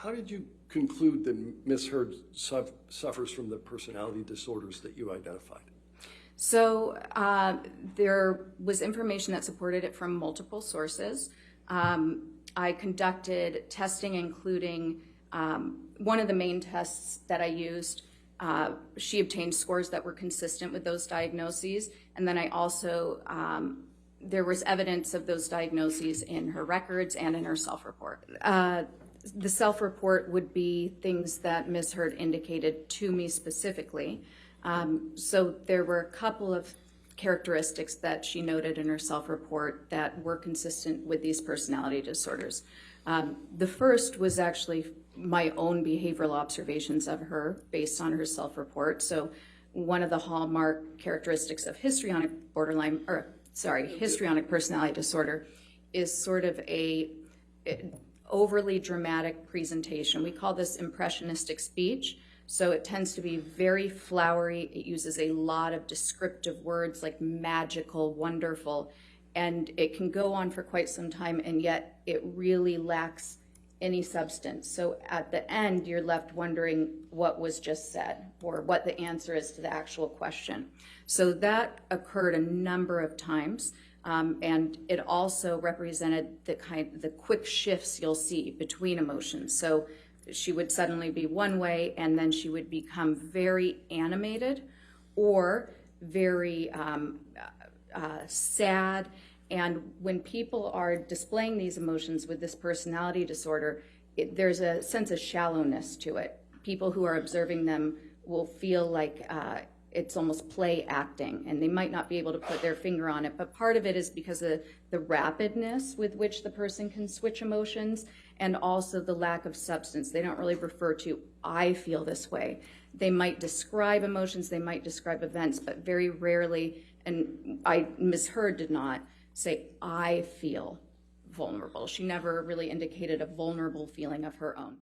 How did you conclude that Ms. Heard suffers from the personality disorders that you identified? So there was information that supported it from multiple sources. I conducted testing, including one of the main tests that I used. She obtained scores that were consistent with those diagnoses, and then I also there was evidence of those diagnoses in her records and in her self-report. The self-report would be things that Ms. Heard indicated to me specifically. So there were a couple of characteristics that she noted in her self-report that were consistent with these personality disorders. The first was actually my own behavioral observations of her based on her self-report. So one of the hallmark characteristics of histrionic personality disorder is sort of a overly dramatic presentation. We call this impressionistic speech. So it tends to be very flowery. It uses a lot of descriptive words like magical, wonderful, and it can go on for quite some time, and yet it really lacks any substance. So at the end, you're left wondering what was just said or what the answer is to the actual question. So that occurred a number of times. And it also represented the quick shifts you'll see between emotions. So she would suddenly be one way, and then she would become very animated or very sad. And when people are displaying these emotions with this personality disorder, there's a sense of shallowness to it. People who are observing them will feel like it's almost play acting, and they might not be able to put their finger on it, but part of it is because of the rapidness with which the person can switch emotions, and also the lack of substance. They don't really refer to, I feel this way. They might describe emotions, they might describe events, but very rarely, and Ms. Heard did not say, I feel vulnerable. She never really indicated a vulnerable feeling of her own.